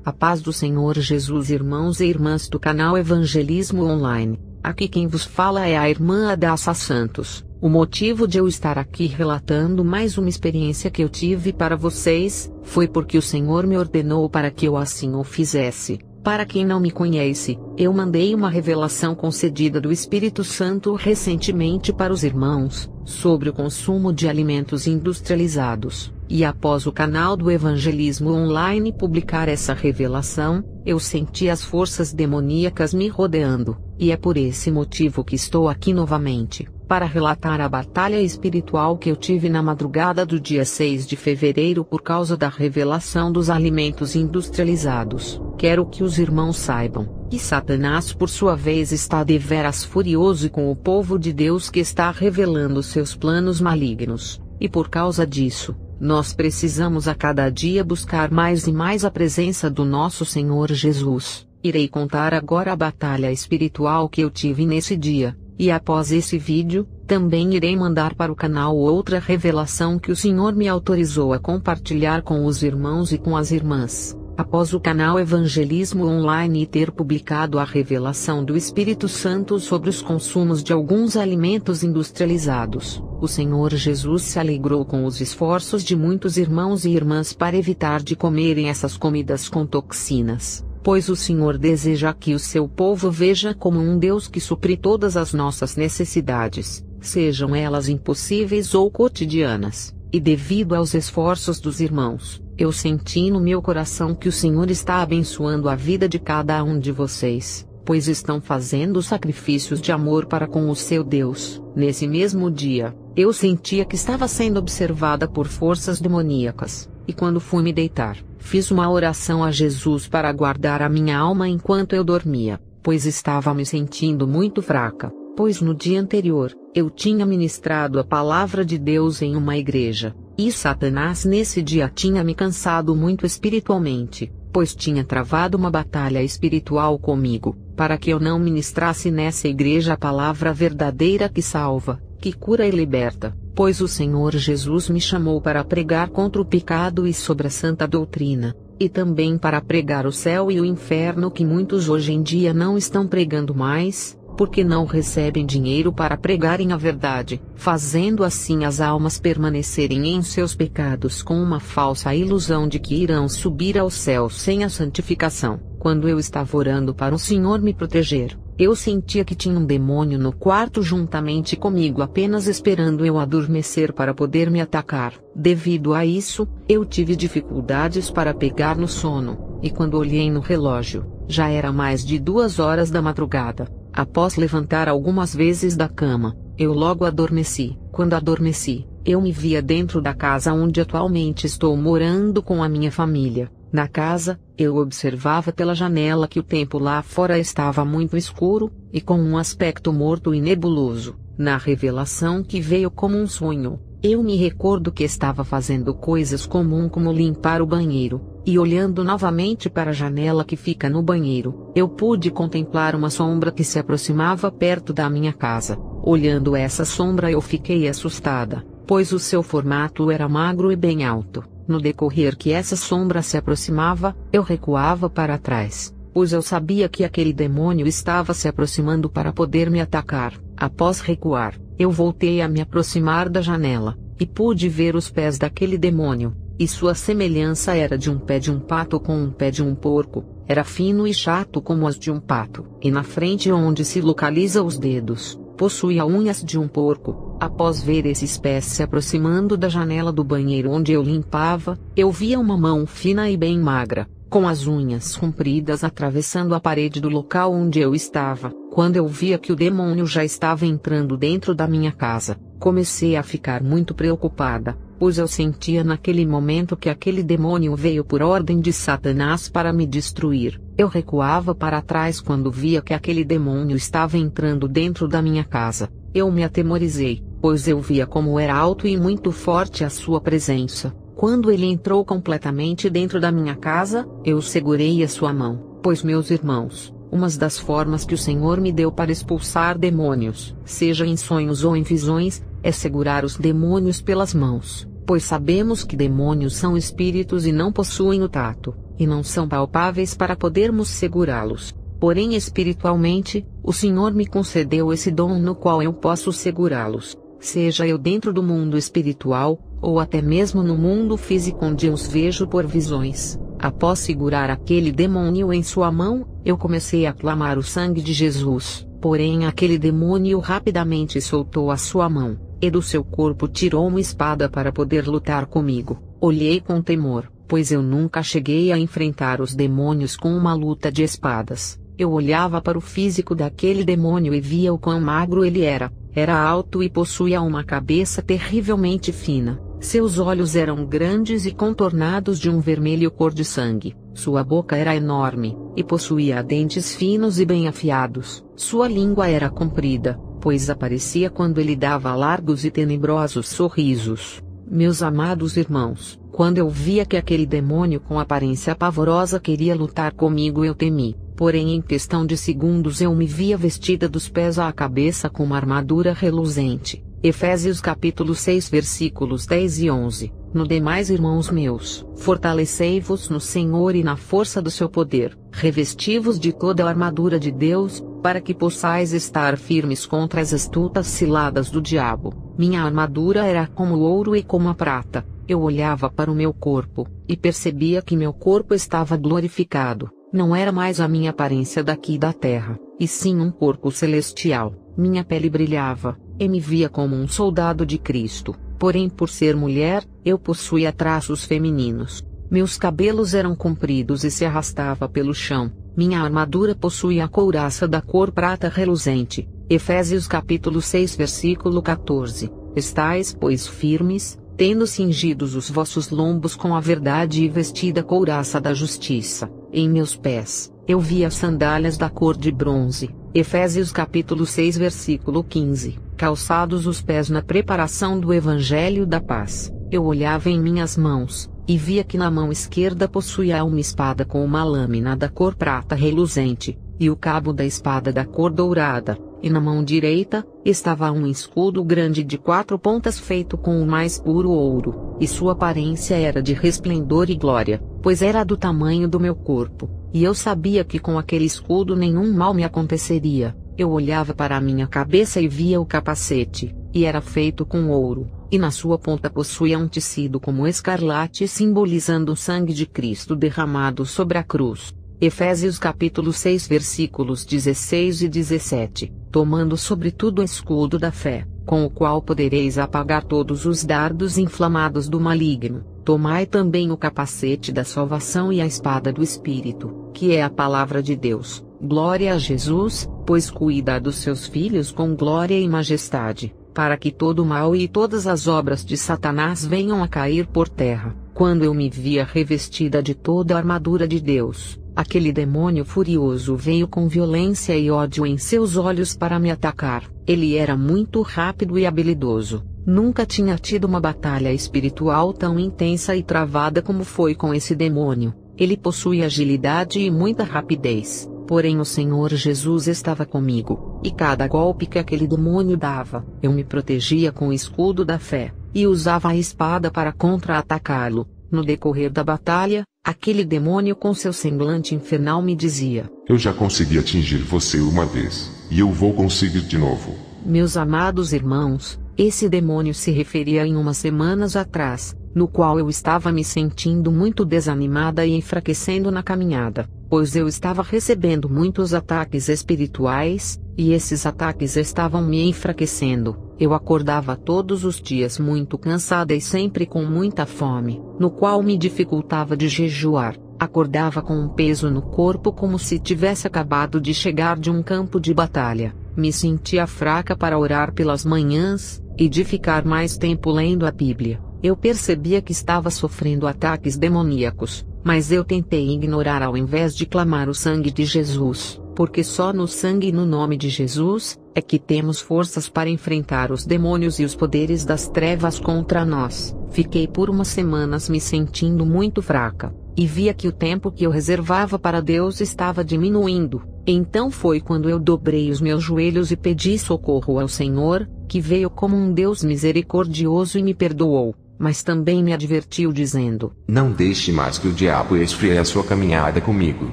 A paz do Senhor Jesus, irmãos e irmãs do canal Evangelismo Online. Aqui quem vos fala é a irmã Adassa Santos. O motivo de eu estar aqui relatando mais uma experiência que eu tive para vocês, foi porque o Senhor me ordenou para que eu assim o fizesse. Para quem não me conhece, eu mandei uma revelação concedida do Espírito Santo recentemente para os irmãos, sobre o consumo de alimentos industrializados. E após o canal do Evangelismo Online publicar essa revelação, eu senti as forças demoníacas me rodeando, e é por esse motivo que estou aqui novamente, para relatar a batalha espiritual que eu tive na madrugada do dia 6 de fevereiro por causa da revelação dos alimentos industrializados. Quero que os irmãos saibam que Satanás por sua vez está deveras furioso com o povo de Deus que está revelando seus planos malignos, e por causa disso, nós precisamos a cada dia buscar mais e mais a presença do nosso Senhor Jesus. Irei contar agora a batalha espiritual que eu tive nesse dia, e após esse vídeo, também irei mandar para o canal outra revelação que o Senhor me autorizou a compartilhar com os irmãos e com as irmãs. Após o canal Evangelismo Online ter publicado a revelação do Espírito Santo sobre os consumos de alguns alimentos industrializados, o Senhor Jesus se alegrou com os esforços de muitos irmãos e irmãs para evitar de comerem essas comidas com toxinas, pois o Senhor deseja que o seu povo veja como um Deus que supre todas as nossas necessidades, sejam elas impossíveis ou cotidianas. E devido aos esforços dos irmãos, eu senti no meu coração que o Senhor está abençoando a vida de cada um de vocês, pois estão fazendo sacrifícios de amor para com o seu Deus. Nesse mesmo dia, eu sentia que estava sendo observada por forças demoníacas, e quando fui me deitar, fiz uma oração a Jesus para guardar a minha alma enquanto eu dormia, pois estava me sentindo muito fraca. Pois no dia anterior, eu tinha ministrado a palavra de Deus em uma igreja, e Satanás nesse dia tinha me cansado muito espiritualmente, pois tinha travado uma batalha espiritual comigo, para que eu não ministrasse nessa igreja a palavra verdadeira que salva, que cura e liberta, pois o Senhor Jesus me chamou para pregar contra o pecado e sobre a santa doutrina, e também para pregar o céu e o inferno que muitos hoje em dia não estão pregando mais, porque não recebem dinheiro para pregarem a verdade, fazendo assim as almas permanecerem em seus pecados com uma falsa ilusão de que irão subir ao céu sem a santificação. Quando eu estava orando para o Senhor me proteger, eu sentia que tinha um demônio no quarto juntamente comigo apenas esperando eu adormecer para poder me atacar. Devido a isso, eu tive dificuldades para pegar no sono, e quando olhei no relógio, já era mais de 2 horas da madrugada. Após levantar algumas vezes da cama, eu logo adormeci. Quando adormeci, eu me via dentro da casa onde atualmente estou morando com a minha família. Na casa, eu observava pela janela que o tempo lá fora estava muito escuro, e com um aspecto morto e nebuloso. Na revelação que veio como um sonho, eu me recordo que estava fazendo coisas comuns como limpar o banheiro, e olhando novamente para a janela que fica no banheiro, eu pude contemplar uma sombra que se aproximava perto da minha casa. Olhando essa sombra eu fiquei assustada, pois o seu formato era magro e bem alto. No decorrer que essa sombra se aproximava, eu recuava para trás, pois eu sabia que aquele demônio estava se aproximando para poder me atacar. Após recuar, eu voltei a me aproximar da janela, e pude ver os pés daquele demônio, e sua semelhança era de um pé de um pato com um pé de um porco, era fino e chato como as de um pato, e na frente onde se localiza os dedos, possuía unhas de um porco. Após ver esses pés se aproximando da janela do banheiro onde eu limpava, eu via uma mão fina e bem magra, com as unhas compridas atravessando a parede do local onde eu estava. Quando eu via que o demônio já estava entrando dentro da minha casa, comecei a ficar muito preocupada, pois eu sentia naquele momento que aquele demônio veio por ordem de Satanás para me destruir. Eu recuava para trás quando via que aquele demônio estava entrando dentro da minha casa. Eu me atemorizei, pois eu via como era alto e muito forte a sua presença. Quando ele entrou completamente dentro da minha casa, eu segurei a sua mão, pois meus irmãos, uma das formas que o Senhor me deu para expulsar demônios, seja em sonhos ou em visões, é segurar os demônios pelas mãos, pois sabemos que demônios são espíritos e não possuem o tato. e não são palpáveis para podermos segurá-los. Porém espiritualmente, o Senhor me concedeu esse dom no qual eu posso segurá-los, seja eu dentro do mundo espiritual, ou até mesmo no mundo físico onde os vejo por visões. Após segurar aquele demônio em sua mão, eu comecei a clamar o sangue de Jesus, porém aquele demônio rapidamente soltou a sua mão, e do seu corpo tirou uma espada para poder lutar comigo. Olhei com temor, pois eu nunca cheguei a enfrentar os demônios com uma luta de espadas. Eu olhava para o físico daquele demônio e via o quão magro ele era. Era alto e possuía uma cabeça terrivelmente fina. Seus olhos eram grandes e contornados de um vermelho cor de sangue. Sua boca era enorme, e possuía dentes finos e bem afiados. Sua língua era comprida, pois aparecia quando ele dava largos e tenebrosos sorrisos. Meus amados irmãos, quando eu via que aquele demônio com aparência pavorosa queria lutar comigo, eu temi. Porém em questão de segundos eu me via vestida dos pés à cabeça com uma armadura reluzente. Efésios capítulo 6 versículos 10 e 11. No demais, irmãos meus, fortalecei-vos no Senhor e na força do seu poder, revesti-vos de toda a armadura de Deus, para que possais estar firmes contra as astutas ciladas do diabo. Minha armadura era como o ouro e como a prata. Eu olhava para o meu corpo, e percebia que meu corpo estava glorificado. Não era mais a minha aparência daqui da terra, e sim um corpo celestial. Minha pele brilhava, e me via como um soldado de Cristo. Porém, por ser mulher, eu possuía traços femininos. Meus cabelos eram compridos e se arrastava pelo chão. Minha armadura possuía a couraça da cor prata reluzente. Efésios capítulo 6 versículo 14. Estais, pois, firmes, tendo cingidos os vossos lombos com a verdade e vestida a couraça da justiça. Em meus pés, eu via sandálias da cor de bronze. Efésios capítulo 6 versículo 15. Calçados os pés na preparação do evangelho da paz. Eu olhava em minhas mãos, e via que na mão esquerda possuía uma espada com uma lâmina da cor prata reluzente, e o cabo da espada da cor dourada, e na mão direita, estava um escudo grande de 4 pontas feito com o mais puro ouro, e sua aparência era de resplendor e glória, pois era do tamanho do meu corpo, e eu sabia que com aquele escudo nenhum mal me aconteceria. Eu olhava para a minha cabeça e via o capacete, e era feito com ouro, e na sua ponta possuía um tecido como escarlate simbolizando o sangue de Cristo derramado sobre a cruz. Efésios capítulo 6 versículos 16 e 17. Tomando sobretudo o escudo da fé, com o qual podereis apagar todos os dardos inflamados do maligno. Tomai também o capacete da salvação e a espada do Espírito, que é a palavra de Deus. Glória a Jesus, pois cuida dos seus filhos com glória e majestade, para que todo o mal e todas as obras de Satanás venham a cair por terra. Quando eu me via revestida de toda a armadura de Deus, aquele demônio furioso veio com violência e ódio em seus olhos para me atacar. Ele era muito rápido e habilidoso. Nunca tinha tido uma batalha espiritual tão intensa e travada como foi com esse demônio. Ele possuía agilidade e muita rapidez, porém o Senhor Jesus estava comigo, e cada golpe que aquele demônio dava, eu me protegia com o escudo da fé, e usava a espada para contra-atacá-lo. No decorrer da batalha, aquele demônio com seu semblante infernal me dizia: eu já consegui atingir você uma vez, e eu vou conseguir de novo. Meus amados irmãos, esse demônio se referia em umas semanas atrás, no qual eu estava me sentindo muito desanimada e enfraquecendo na caminhada, pois eu estava recebendo muitos ataques espirituais, e esses ataques estavam me enfraquecendo. Eu acordava todos os dias muito cansada e sempre com muita fome, no qual me dificultava de jejuar. Acordava com um peso no corpo como se tivesse acabado de chegar de um campo de batalha. Me sentia fraca para orar pelas manhãs, e de ficar mais tempo lendo a Bíblia. Eu percebia que estava sofrendo ataques demoníacos, mas eu tentei ignorar ao invés de clamar o sangue de Jesus, porque só no sangue e no nome de Jesus é que temos forças para enfrentar os demônios e os poderes das trevas contra nós. Fiquei por umas semanas me sentindo muito fraca, e via que o tempo que eu reservava para Deus estava diminuindo. Então foi quando eu dobrei os meus joelhos e pedi socorro ao Senhor, que veio como um Deus misericordioso e me perdoou. mas também me advertiu dizendo: Não deixe mais que o diabo esfrie a sua caminhada comigo.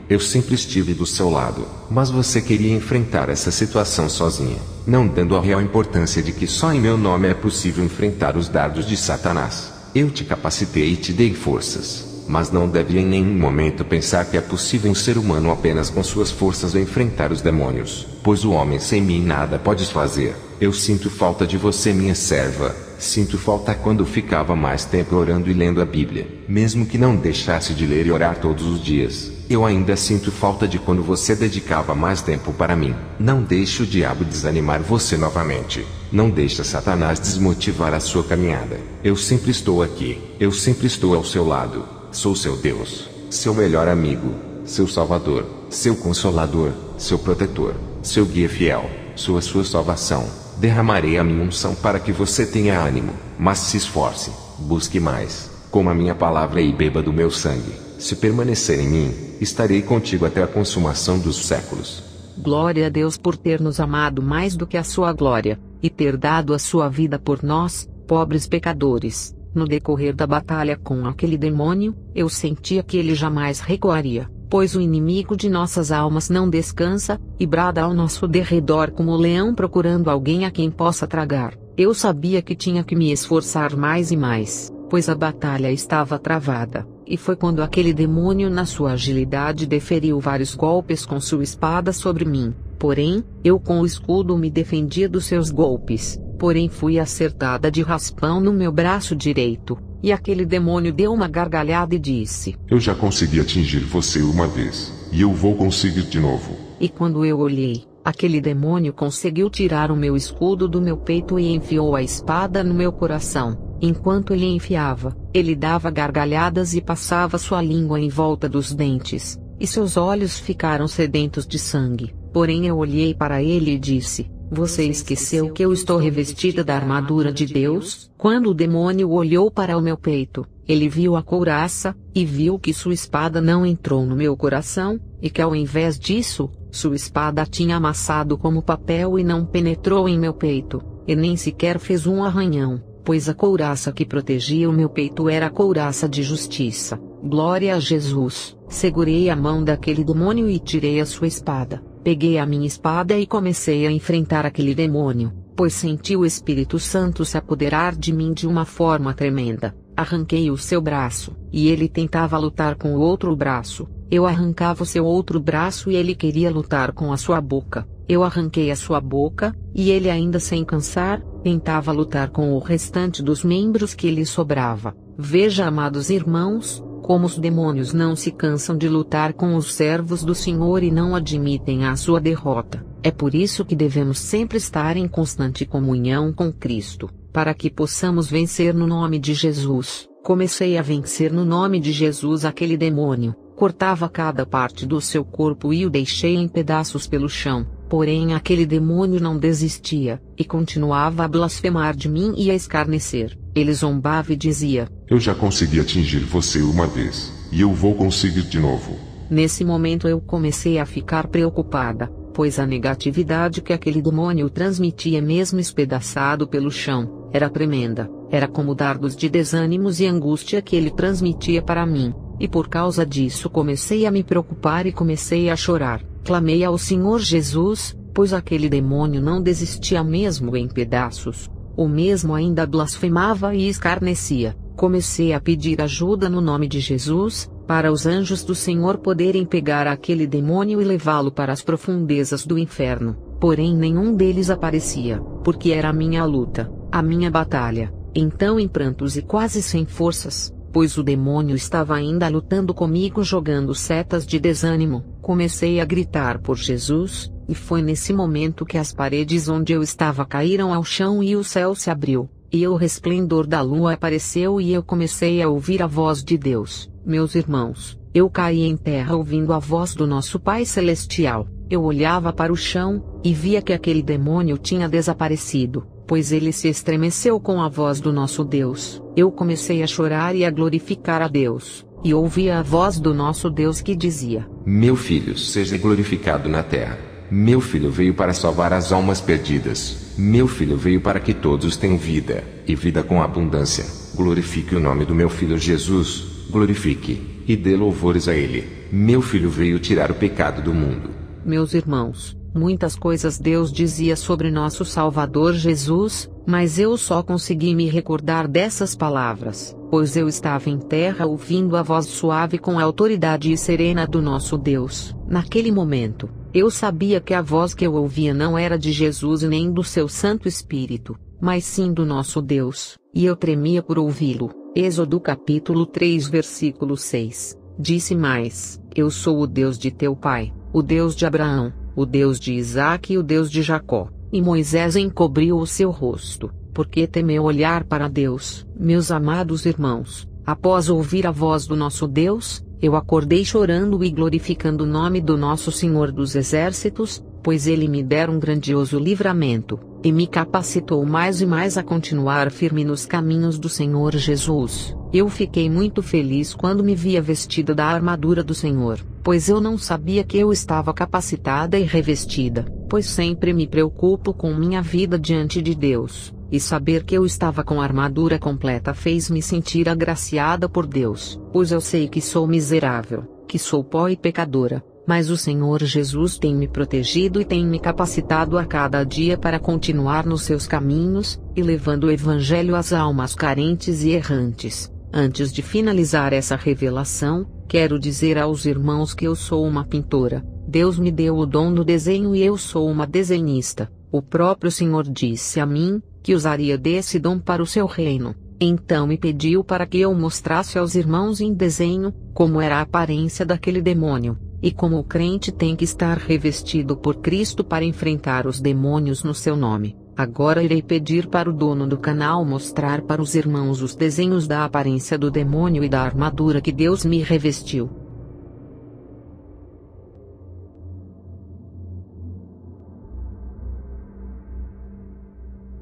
Eu sempre estive do seu lado, mas você queria enfrentar essa situação sozinha, não dando a real importância de que só em meu nome é possível enfrentar os dardos de Satanás. Eu te capacitei e te dei forças, mas não deve em nenhum momento pensar que é possível um ser humano apenas com suas forças enfrentar os demônios, pois o homem sem mim nada pode fazer. Eu sinto falta de você, minha serva. Sinto falta quando ficava mais tempo orando e lendo a Bíblia, mesmo que não deixasse de ler e orar todos os dias. Eu ainda sinto falta de quando você dedicava mais tempo para mim. Não deixe o diabo desanimar você novamente. Não deixe Satanás desmotivar a sua caminhada. Eu sempre estou aqui. Eu sempre estou ao seu lado. Sou seu Deus, seu melhor amigo, seu Salvador, seu Consolador, seu Protetor, seu guia fiel. Sou a sua salvação. Derramarei a minha unção para que você tenha ânimo, mas se esforce, busque mais, coma a minha palavra e beba do meu sangue. Se permanecer em mim, estarei contigo até a consumação dos séculos. Glória a Deus por ter nos amado mais do que a sua glória, e ter dado a sua vida por nós, pobres pecadores. No decorrer da batalha com aquele demônio, eu sentia que ele jamais recuaria, pois o inimigo de nossas almas não descansa, e brada ao nosso derredor como o leão procurando alguém a quem possa tragar. Eu sabia que tinha que me esforçar mais e mais, pois a batalha estava travada, e foi quando aquele demônio na sua agilidade deferiu vários golpes com sua espada sobre mim. Porém, eu com o escudo me defendia dos seus golpes, porém fui acertada de raspão no meu braço direito. E aquele demônio deu uma gargalhada e disse: Eu já consegui atingir você uma vez, e eu vou conseguir de novo. E quando eu olhei, aquele demônio conseguiu tirar o meu escudo do meu peito e enfiou a espada no meu coração. Enquanto ele enfiava, ele dava gargalhadas e passava sua língua em volta dos dentes, e seus olhos ficaram sedentos de sangue. Porém eu olhei para ele e disse: Você esqueceu que eu estou revestida da armadura de Deus? Quando o demônio olhou para o meu peito, ele viu a couraça, e viu que sua espada não entrou no meu coração, e que ao invés disso, sua espada tinha amassado como papel e não penetrou em meu peito, e nem sequer fez um arranhão, pois a couraça que protegia o meu peito era a couraça de justiça. Glória a Jesus! Segurei a mão daquele demônio e tirei a sua espada. Peguei a minha espada e comecei a enfrentar aquele demônio, pois senti o Espírito Santo se apoderar de mim de uma forma tremenda. Arranquei o seu braço, e ele tentava lutar com o outro braço. Eu arrancava o seu outro braço e ele queria lutar com a sua boca. Eu arranquei a sua boca, e ele ainda sem cansar, tentava lutar com o restante dos membros que lhe sobrava. Veja, amados irmãos, como os demônios não se cansam de lutar com os servos do Senhor e não admitem a sua derrota. É por isso que devemos sempre estar em constante comunhão com Cristo, para que possamos vencer no nome de Jesus. Comecei a vencer no nome de Jesus aquele demônio, cortava cada parte do seu corpo e o deixei em pedaços pelo chão. Porém aquele demônio não desistia, e continuava a blasfemar de mim e a escarnecer. Ele zombava e dizia: Eu já consegui atingir você uma vez, e eu vou conseguir de novo. Nesse momento eu comecei a ficar preocupada, pois a negatividade que aquele demônio transmitia mesmo espedaçado pelo chão, era tremenda. Era como dardos de desânimos e angústia que ele transmitia para mim, e por causa disso comecei a me preocupar e comecei a chorar. Clamei ao Senhor Jesus, pois aquele demônio não desistia mesmo em pedaços. O mesmo ainda blasfemava e escarnecia. Comecei a pedir ajuda no nome de Jesus, para os anjos do Senhor poderem pegar aquele demônio e levá-lo para as profundezas do inferno. Porém nenhum deles aparecia, porque era a minha luta, a minha batalha. Então em prantos e quase sem forças, pois o demônio estava ainda lutando comigo jogando setas de desânimo, comecei a gritar por Jesus, e foi nesse momento que as paredes onde eu estava caíram ao chão e o céu se abriu, e o resplendor da lua apareceu e eu comecei a ouvir a voz de Deus. Meus irmãos, eu caí em terra ouvindo a voz do nosso Pai Celestial. Eu olhava para o chão, e via que aquele demônio tinha desaparecido, pois ele se estremeceu com a voz do nosso Deus. Eu comecei a chorar e a glorificar a Deus, e ouvia a voz do nosso Deus que dizia: Meu filho seja glorificado na terra. Meu filho veio para salvar as almas perdidas. Meu Filho veio para que todos tenham vida, e vida com abundância. Glorifique o nome do meu Filho Jesus, glorifique, e dê louvores a Ele. Meu Filho veio tirar o pecado do mundo. Meus irmãos, muitas coisas Deus dizia sobre nosso Salvador Jesus, mas eu só consegui me recordar dessas palavras, pois eu estava em terra ouvindo a voz suave com a autoridade e serena do nosso Deus. Naquele momento, eu sabia que a voz que eu ouvia não era de Jesus e nem do seu Santo Espírito, mas sim do nosso Deus, e eu tremia por ouvi-lo. Êxodo capítulo 3 versículo 6. Disse mais: Eu sou o Deus de teu pai, o Deus de Abraão, o Deus de Isaque e o Deus de Jacó. E Moisés encobriu o seu rosto, porque temeu olhar para Deus. Meus amados irmãos, após ouvir a voz do nosso Deus, eu acordei chorando e glorificando o nome do nosso Senhor dos Exércitos, pois Ele me dera um grandioso livramento, e me capacitou mais e mais a continuar firme nos caminhos do Senhor Jesus. Eu fiquei muito feliz quando me via vestida da armadura do Senhor, pois eu não sabia que eu estava capacitada e revestida, pois sempre me preocupo com minha vida diante de Deus, e saber que eu estava com a armadura completa fez-me sentir agraciada por Deus, pois eu sei que sou miserável, que sou pó e pecadora, mas o Senhor Jesus tem me protegido e tem me capacitado a cada dia para continuar nos seus caminhos, e levando o Evangelho às almas carentes e errantes. Antes de finalizar essa revelação, quero dizer aos irmãos que eu sou uma pintora. Deus me deu o dom do desenho e eu sou uma desenhista. O próprio Senhor disse a mim que usaria desse dom para o seu reino. Então me pediu para que eu mostrasse aos irmãos em desenho como era a aparência daquele demônio, e como o crente tem que estar revestido por Cristo para enfrentar os demônios no seu nome. Agora irei pedir para o dono do canal mostrar para os irmãos os desenhos da aparência do demônio e da armadura que Deus me revestiu.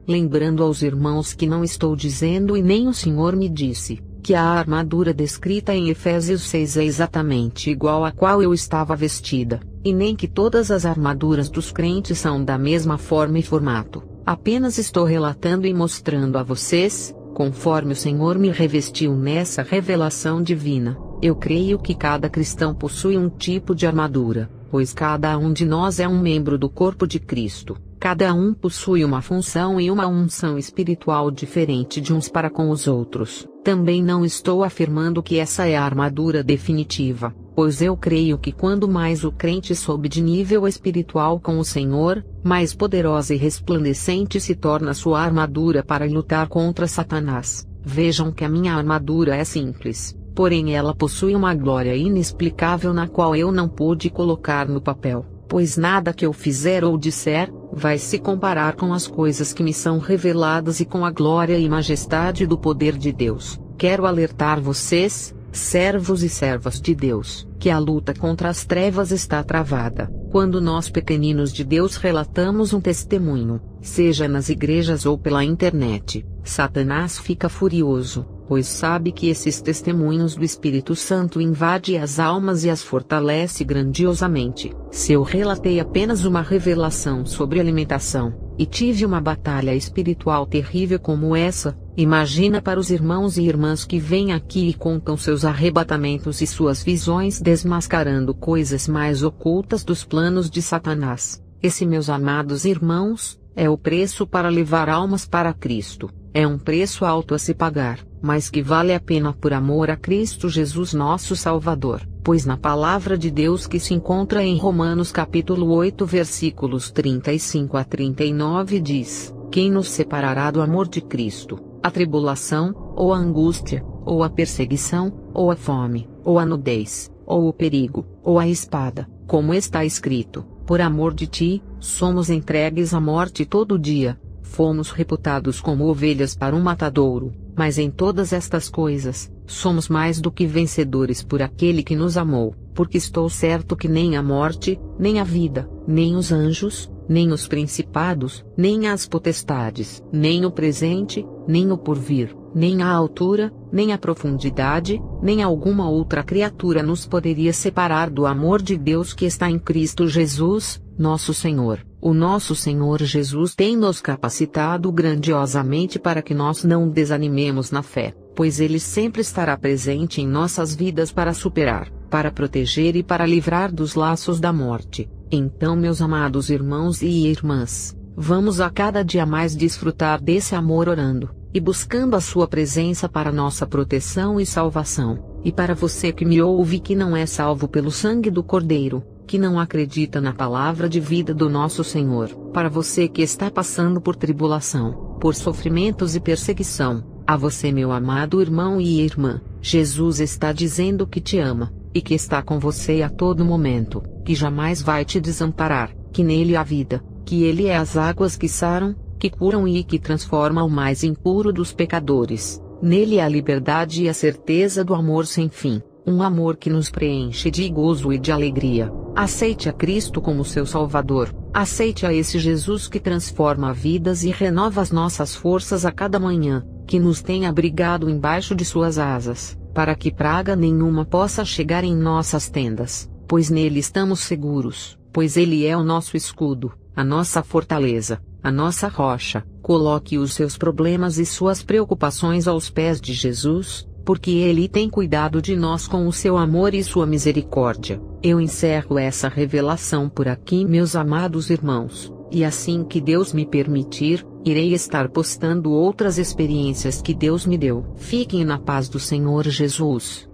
Lembrando aos irmãos que não estou dizendo e nem o Senhor me disse, que a armadura descrita em Efésios 6 é exatamente igual à qual eu estava vestida, e nem que todas as armaduras dos crentes são da mesma forma e formato. Apenas estou relatando e mostrando a vocês, conforme o Senhor me revestiu nessa revelação divina. Eu creio que cada cristão possui um tipo de armadura, pois cada um de nós é um membro do corpo de Cristo. Cada um possui uma função e uma unção espiritual diferente de uns para com os outros. Também não estou afirmando que essa é a armadura definitiva, pois eu creio que quando mais o crente sobe de nível espiritual com o Senhor, mais poderosa e resplandecente se torna sua armadura para lutar contra Satanás. Vejam que a minha armadura é simples, porém ela possui uma glória inexplicável na qual eu não pude colocar no papel, pois nada que eu fizer ou disser vai se comparar com as coisas que me são reveladas e com a glória e majestade do poder de Deus. Quero alertar vocês, servos e servas de Deus, que a luta contra as trevas está travada. Quando nós pequeninos de Deus relatamos um testemunho, seja nas igrejas ou pela internet, Satanás fica furioso, pois sabe que esses testemunhos do Espírito Santo invadem as almas e as fortalece grandiosamente. Se eu relatei apenas uma revelação sobre alimentação, e tive uma batalha espiritual terrível como essa, imagina para os irmãos e irmãs que vêm aqui e contam seus arrebatamentos e suas visões desmascarando coisas mais ocultas dos planos de Satanás. Esse, meus amados irmãos, é o preço para levar almas para Cristo. É um preço alto a se pagar, mas que vale a pena por amor a Cristo Jesus nosso Salvador, pois na palavra de Deus que se encontra em Romanos capítulo 8 versículos 35 a 39 diz: Quem nos separará do amor de Cristo? A tribulação, ou a angústia, ou a perseguição, ou a fome, ou a nudez, ou o perigo, ou a espada, como está escrito: Por amor de ti, somos entregues à morte todo dia. Fomos reputados como ovelhas para um matadouro, mas em todas estas coisas, somos mais do que vencedores por aquele que nos amou, porque estou certo que nem a morte, nem a vida, nem os anjos, nem os principados, nem as potestades, nem o presente, nem o porvir, nem a altura, nem a profundidade, nem alguma outra criatura nos poderia separar do amor de Deus que está em Cristo Jesus, nosso Senhor. O nosso Senhor Jesus tem nos capacitado grandiosamente para que nós não desanimemos na fé, pois Ele sempre estará presente em nossas vidas para superar, para proteger e para livrar dos laços da morte. Então, meus amados irmãos e irmãs, vamos a cada dia mais desfrutar desse amor orando e buscando a sua presença para nossa proteção e salvação. E para você que me ouve que não é salvo pelo sangue do Cordeiro, que não acredita na palavra de vida do nosso Senhor, para você que está passando por tribulação, por sofrimentos e perseguição, a você, meu amado irmão e irmã, Jesus está dizendo que te ama, e que está com você a todo momento, que jamais vai te desamparar, que nele há vida, que ele é as águas que saram, que curam e que transformam o mais impuro dos pecadores. Nele há a liberdade e a certeza do amor sem fim, um amor que nos preenche de gozo e de alegria. Aceite a Cristo como seu Salvador, aceite a esse Jesus que transforma vidas e renova as nossas forças a cada manhã, que nos tem abrigado embaixo de suas asas, para que praga nenhuma possa chegar em nossas tendas, pois nele estamos seguros, pois ele é o nosso escudo, a nossa fortaleza, a nossa rocha. Coloque os seus problemas e suas preocupações aos pés de Jesus, porque Ele tem cuidado de nós com o seu amor e sua misericórdia. Eu encerro essa revelação por aqui, meus amados irmãos, e assim que Deus me permitir, irei estar postando outras experiências que Deus me deu. Fiquem na paz do Senhor Jesus.